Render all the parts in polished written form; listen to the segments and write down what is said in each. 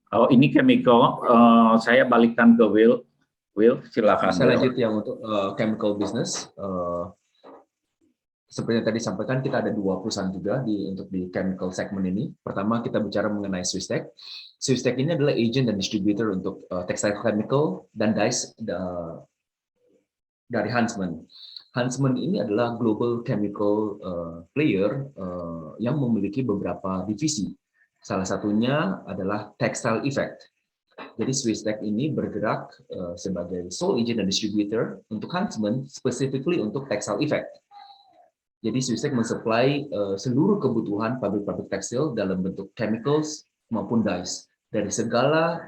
Oh, ini chemical. Saya balikkan ke Will. Will, silakan. Saya lanjut yang untuk chemical business. Seperti yang tadi sampaikan, kita ada 2 perusahaan juga untuk di chemical segment ini. Pertama, kita bicara mengenai Swisstech. Swisstech ini adalah agent dan distributor untuk textile chemical dan dyes dari Huntsman. Huntsman ini adalah global chemical player yang memiliki beberapa divisi. Salah satunya adalah textile effect. Jadi Swisstech ini bergerak sebagai sole agent dan distributor untuk Huntsman, specifically untuk textile effect. Jadi Swisstech mensuplai seluruh kebutuhan pabrik-pabrik tekstil dalam bentuk chemicals maupun dyes dari segala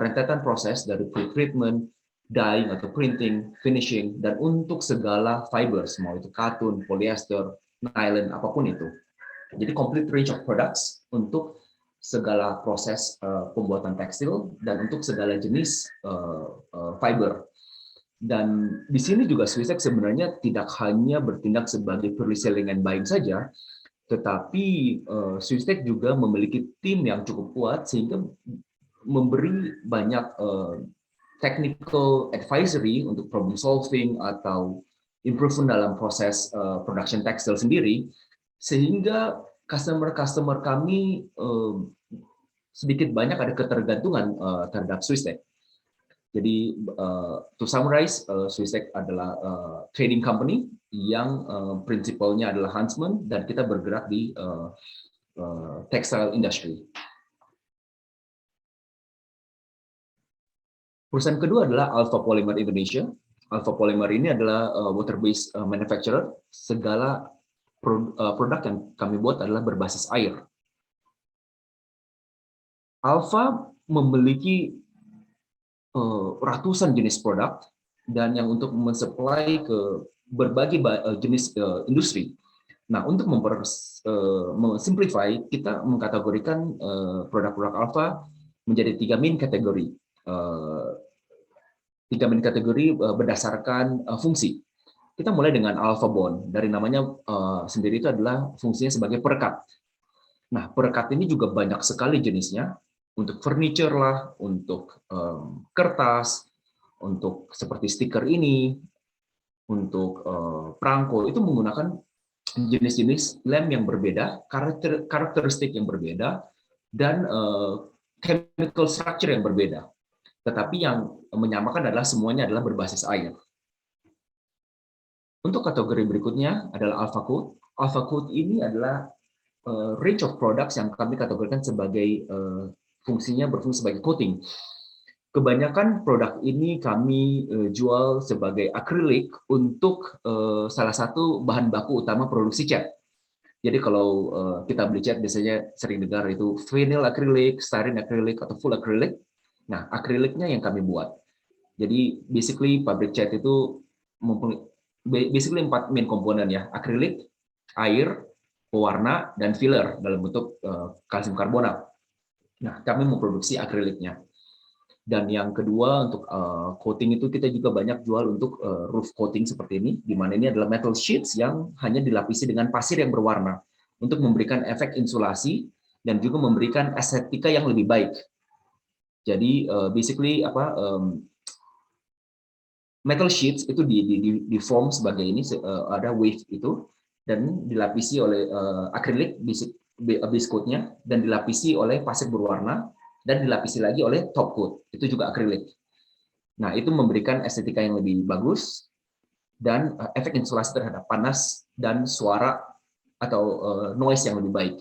rentetan proses dari pre-treatment, dyeing atau printing, finishing, dan untuk segala fibers, mau itu katun, polyester, nylon, apapun itu. Jadi complete range of products untuk segala proses pembuatan tekstil dan untuk segala jenis fiber. Dan di sini juga Swisstech sebenarnya tidak hanya bertindak sebagai early selling and buying saja, tetapi Swisstech juga memiliki tim yang cukup kuat sehingga memberi banyak technical advisory untuk problem solving atau improvement dalam proses production tekstil sendiri, sehingga customer kami sedikit banyak ada ketergantungan terhadap Swisstech. Jadi to summarize, Swisstech adalah trading company yang prinsipalnya adalah Huntsman dan kita bergerak di textile industry. Perusahaan kedua adalah Alpha Polymer Indonesia. Alpha Polymer ini adalah water-based manufacturer. Segala produk yang kami buat adalah berbasis air. Alpha memiliki ratusan jenis produk dan yang untuk mensuplai ke berbagai jenis industri. Nah, untuk memsimplify, kita mengkategorikan produk-produk Alpha menjadi 3 main kategori. 3 main kategori berdasarkan fungsi. Kita mulai dengan Alpha Bond. Dari namanya sendiri itu adalah fungsinya sebagai perekat. Nah, perekat ini juga banyak sekali jenisnya. Untuk furniture lah, untuk kertas, untuk seperti stiker ini, untuk perangko, itu menggunakan jenis-jenis lem yang berbeda, karakteristik yang berbeda, dan chemical structure yang berbeda. Tetapi yang menyamakan adalah semuanya adalah berbasis air. Untuk kategori berikutnya adalah Alpha Coat. Alpha Coat ini adalah range of products yang kami kategorikan sebagai fungsinya berfungsi sebagai coating. Kebanyakan produk ini kami jual sebagai akrilik untuk salah satu bahan baku utama produksi cat. Jadi kalau kita beli cat biasanya sering dengar itu vinyl akrilik, styrene akrilik, atau full akrilik. Nah, akriliknya yang kami buat. Jadi basically pabrik cat itu basically 4 main komponen ya, akrilik, air, pewarna, dan filler dalam bentuk kalsium karbonat. Nah, kami memproduksi akriliknya. Dan yang kedua untuk coating itu kita juga banyak jual untuk roof coating seperti ini, di mana ini adalah metal sheets yang hanya dilapisi dengan pasir yang berwarna untuk memberikan efek insulasi dan juga memberikan estetika yang lebih baik. Jadi basically metal sheets itu di form sebagai ini, ada wave itu dan dilapisi oleh akrilik base coat-nya dan dilapisi oleh pasir berwarna dan dilapisi lagi oleh top coat, itu juga akrilik. Nah, itu memberikan estetika yang lebih bagus dan efek insulasi terhadap panas dan suara atau noise yang lebih baik.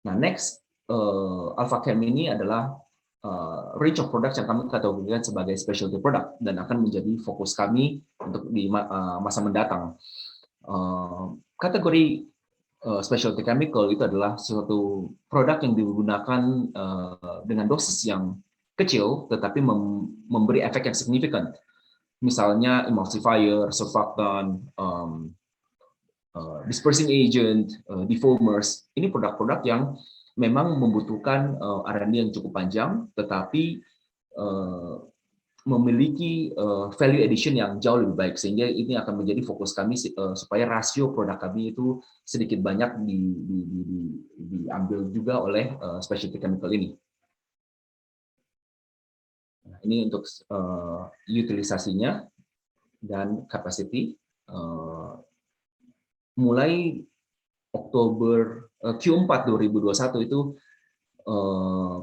Nah, next, Alpha Chem ini adalah range of products yang kami kategorikan sebagai specialty product dan akan menjadi fokus kami untuk di masa mendatang. Kategori specialty chemical itu adalah suatu produk yang digunakan dengan dosis yang kecil tetapi memberi efek yang signifikan. Misalnya emulsifier, surfactant, dispersing agent, defoamers. Ini produk-produk yang memang membutuhkan R&D yang cukup panjang, tetapi memiliki value addition yang jauh lebih baik, sehingga ini akan menjadi fokus kami supaya rasio produk kami itu sedikit banyak diambil juga oleh specialty chemical ini. Nah, ini untuk utilisasinya dan capacity. Mulai Oktober Q4 2021 itu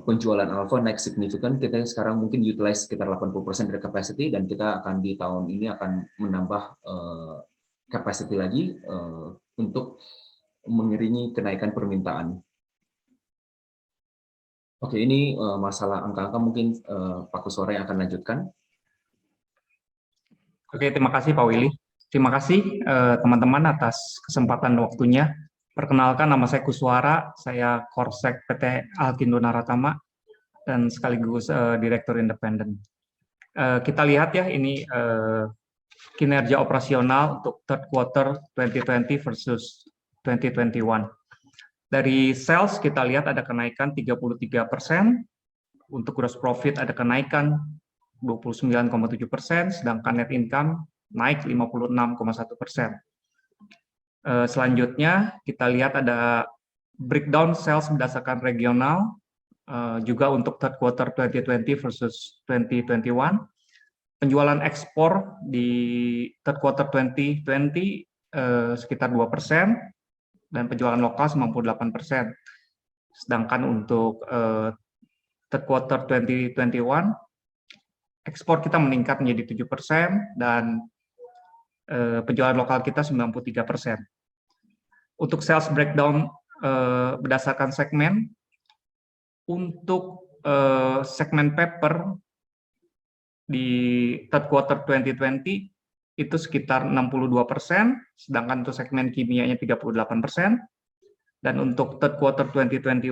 penjualan Alpha naik signifikan. Kita sekarang mungkin utilize sekitar 80% dari capacity, dan kita akan di tahun ini akan menambah capacity lagi untuk mengiringi kenaikan permintaan. Oke, ini masalah angka-angka, mungkin Pak Kuswara yang akan lanjutkan. Oke, terima kasih Pak Willy. Terima kasih teman-teman atas kesempatan dan waktunya. Perkenalkan, nama saya Kuswara, saya Korsek PT Alkindo Naratama, dan sekaligus Direktur Independen. Kita lihat ya, ini kinerja operasional untuk third quarter 2020 versus 2021. Dari sales kita lihat ada kenaikan 33%, untuk gross profit ada kenaikan 29,7%, sedangkan net income naik 56,1%. Selanjutnya kita lihat ada breakdown sales berdasarkan regional, juga untuk third quarter 2020 versus 2021. Penjualan ekspor di third quarter 2020 sekitar 2%, dan penjualan lokal 98%. Sedangkan untuk third quarter 2021, ekspor kita meningkat menjadi 7%, dan penjualan lokal kita 93%. Untuk sales breakdown berdasarkan segmen, untuk segmen paper di third quarter 2020 itu sekitar 62%, sedangkan untuk segmen kimianya 38%. Dan untuk third quarter 2021,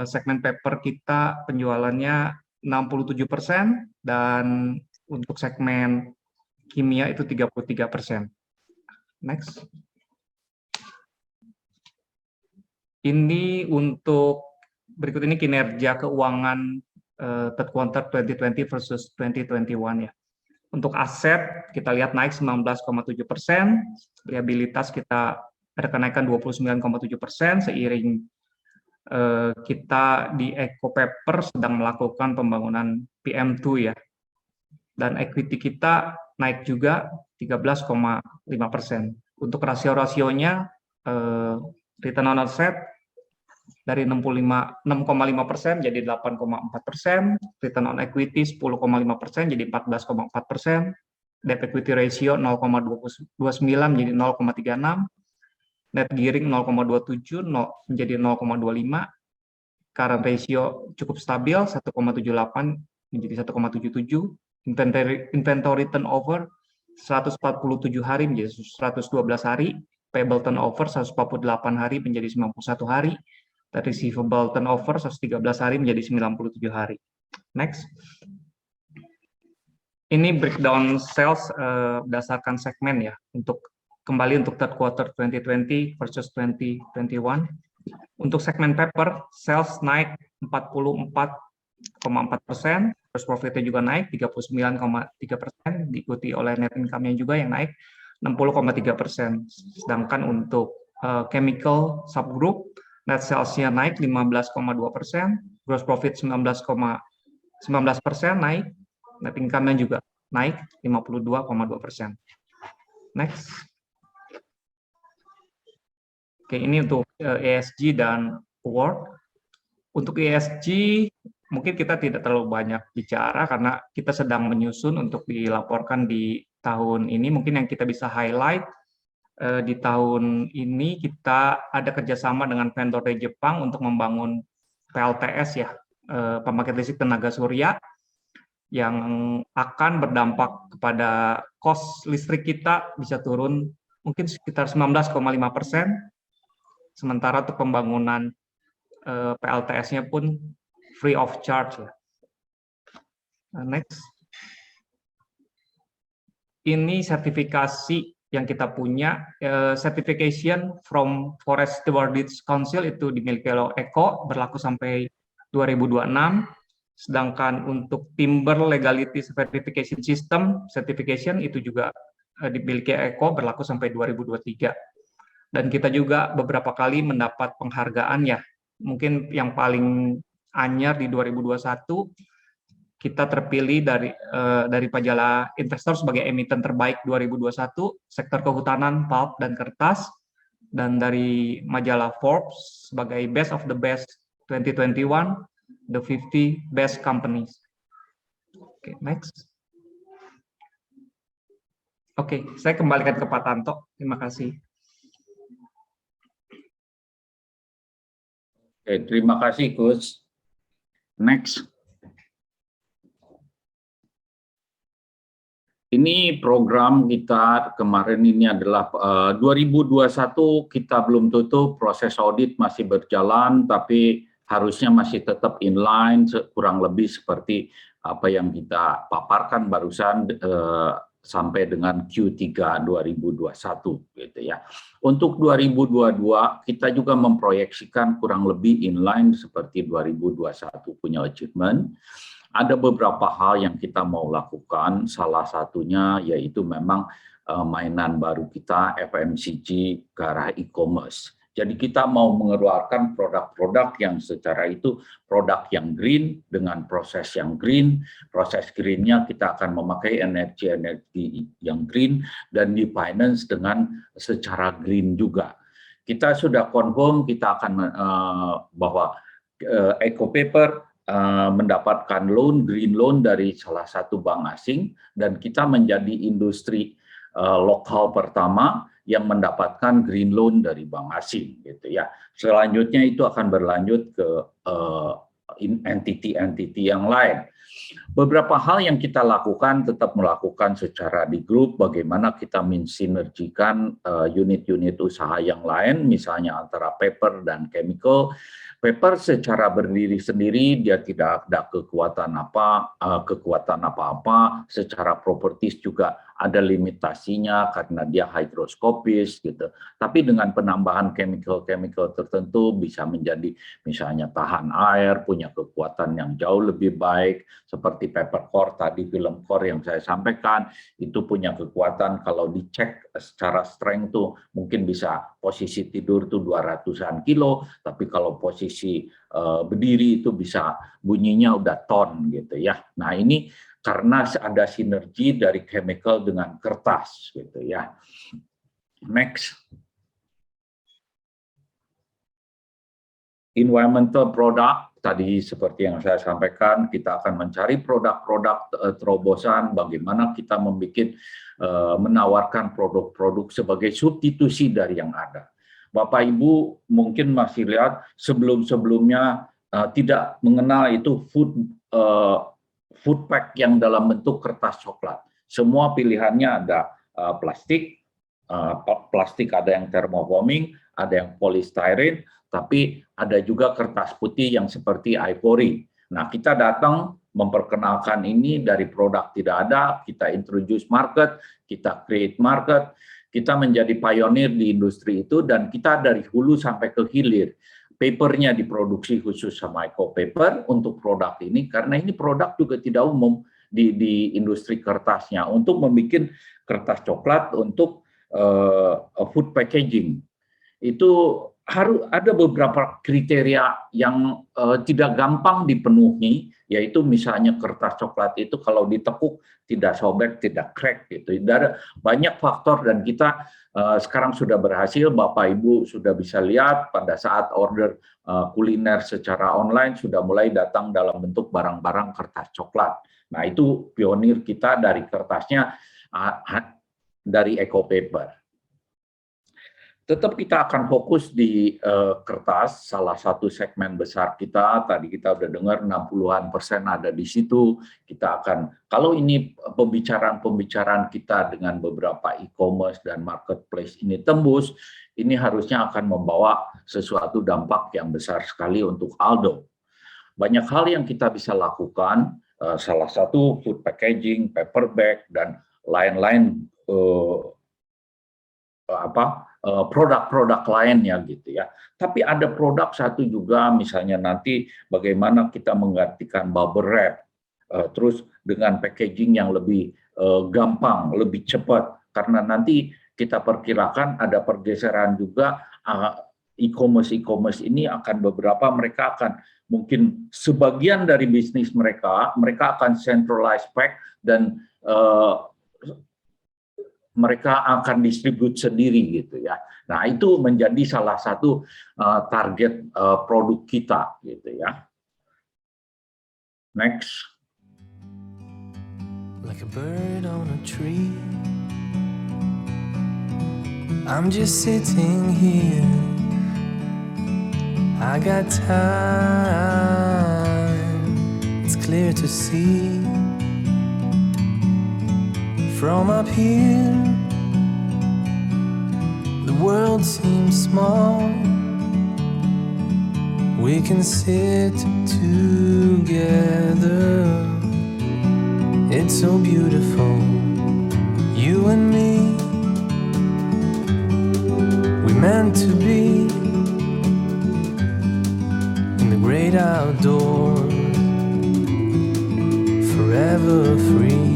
segmen paper kita penjualannya 67%, dan untuk segmen kimia itu 33%. Next. Ini untuk berikut ini kinerja keuangan third quarter 2020 versus 2021 ya. Untuk aset kita lihat naik 19,7%, liabilitas kita ada kenaikan 29,7%, seiring kita di Eco Paper sedang melakukan pembangunan PM2 ya. Dan equity kita naik juga 13,5%. Untuk rasio-rasionya return on asset dari 6,5% jadi 8,4%, return on equity 10,5% jadi 14,4%, debt equity ratio 0,29 menjadi 0,36, net gearing 0,27 menjadi 0,25, current ratio cukup stabil 1,78 menjadi 1,77, inventory turnover 147 hari menjadi 112 hari, payable turnover 148 hari menjadi 91 hari, dan receivable turnover 113 hari menjadi 97 hari. Next. Ini breakdown sales berdasarkan segmen ya, kembali untuk third quarter 2020 versus 2021. Untuk segmen paper, sales naik 44,4%, gross profit-nya juga naik 39,3%, diikuti oleh net income-nya juga yang naik 60,3%. Sedangkan untuk chemical subgroup, net sales-nya naik 15,2%, gross profit 19% naik, net income-nya juga naik 52,2%. Next. Oke, ini untuk ESG dan award. Untuk ESG, mungkin kita tidak terlalu banyak bicara karena kita sedang menyusun untuk dilaporkan di tahun ini. Mungkin yang kita bisa highlight di tahun ini kita ada kerjasama dengan vendor dari Jepang untuk membangun PLTS ya, pembangkit listrik tenaga surya, yang akan berdampak kepada cost listrik kita bisa turun mungkin sekitar 19,5%, sementara untuk pembangunan PLTS-nya pun free of charge ya. Next. Ini sertifikasi yang kita punya, certification from Forest Stewardship Council itu dimiliki oleh ECO, berlaku sampai 2026. Sedangkan untuk timber legality verification system certification itu juga dimiliki Eko, berlaku sampai 2023. Dan kita juga beberapa kali mendapat penghargaan ya. Mungkin yang paling anyar di 2021 kita terpilih dari majalah Investor sebagai emiten terbaik 2021 sektor kehutanan, pulp dan kertas, dan dari majalah Forbes sebagai Best of the Best 2021, the 50 Best Companies. Oke, next. Oke, saya kembalikan ke Pak Tanto. Terima kasih. Oke, terima kasih, Gus. Next. Ini program kita kemarin ini adalah 2021 kita belum tutup, proses audit masih berjalan, tapi harusnya masih tetap inline kurang lebih seperti apa yang kita paparkan barusan sampai dengan Q3 2021 gitu ya. Untuk 2022 kita juga memproyeksikan kurang lebih inline seperti 2021 punya achievement. Ada beberapa hal yang kita mau lakukan, salah satunya yaitu memang mainan baru kita FMCG ke arah e-commerce. Jadi kita mau mengeluarkan produk-produk yang secara itu produk yang green dengan proses yang green. Proses greennya kita akan memakai energi yang green dan di finance dengan secara green juga. Kita sudah confirm kita akan bahwa Eco Paper mendapatkan loan, green loan dari salah satu bank asing, dan kita menjadi industri lokal pertama yang mendapatkan green loan dari bank asing gitu ya. Selanjutnya itu akan berlanjut ke entity-entity yang lain. Beberapa hal yang kita lakukan tetap melakukan secara di grup, bagaimana kita mensinergikan unit-unit usaha yang lain, misalnya antara paper dan chemical. Paper secara berdiri sendiri dia tidak ada kekuatan apa-apa, secara properties juga ada limitasinya karena dia hygroskopis gitu. Tapi dengan penambahan chemical tertentu bisa menjadi misalnya tahan air, punya kekuatan yang jauh lebih baik, seperti paper core tadi, film core yang saya sampaikan, itu punya kekuatan kalau dicek secara strength tuh mungkin bisa posisi tidur tuh 200-an kilo, tapi kalau posisi berdiri itu bisa bunyinya udah ton gitu ya. Nah ini karena ada sinergi dari chemical dengan kertas gitu ya. Next. Environmental product, tadi seperti yang saya sampaikan, kita akan mencari produk-produk terobosan, bagaimana kita menawarkan produk-produk sebagai substitusi dari yang ada. Bapak Ibu mungkin masih lihat sebelum-sebelumnya tidak mengenal itu food pack yang dalam bentuk kertas coklat. Semua pilihannya ada plastik ada yang thermoforming, ada yang polystyrene, tapi ada juga kertas putih yang seperti ivory. Nah, kita datang memperkenalkan ini dari produk tidak ada, kita introduce market, kita create market, kita menjadi pionir di industri itu, dan kita dari hulu sampai ke hilir. Papernya diproduksi khusus sama Eco Paper untuk produk ini, karena ini produk juga tidak umum di industri kertasnya, untuk membuat kertas coklat untuk food packaging. Itu harus ada beberapa kriteria yang tidak gampang dipenuhi, yaitu misalnya kertas coklat itu kalau ditekuk tidak sobek, tidak crack gitu. Ada banyak faktor, dan kita sekarang sudah berhasil. Bapak Ibu sudah bisa lihat pada saat order kuliner secara online sudah mulai datang dalam bentuk barang-barang kertas coklat. Nah itu pionir kita dari kertasnya dari Eco Paper. Tetap kita akan fokus di kertas, salah satu segmen besar kita, tadi kita udah dengar 60-an% ada di situ. Kita akan, kalau ini pembicaraan kita dengan beberapa e-commerce dan marketplace ini tembus, ini harusnya akan membawa sesuatu dampak yang besar sekali untuk Aldo. Banyak hal yang kita bisa lakukan, salah satu food packaging, paper bag, dan lain-lain produk-produk lainnya gitu ya. Tapi ada produk satu juga, misalnya nanti bagaimana kita menggantikan bubble wrap, terus dengan packaging yang lebih gampang, lebih cepat, karena nanti kita perkirakan ada pergeseran juga, e-commerce ini akan beberapa, mereka akan mungkin sebagian dari bisnis mereka akan centralized pack dan mereka akan distribute sendiri gitu ya. Nah, itu menjadi salah satu target produk kita gitu ya. Next. Like a bird on a tree, I'm just sitting here. I got time, it's clear to see. From up here, the world seems small. We can sit together. It's so beautiful, you and me. We meant to be in the great outdoors, forever free.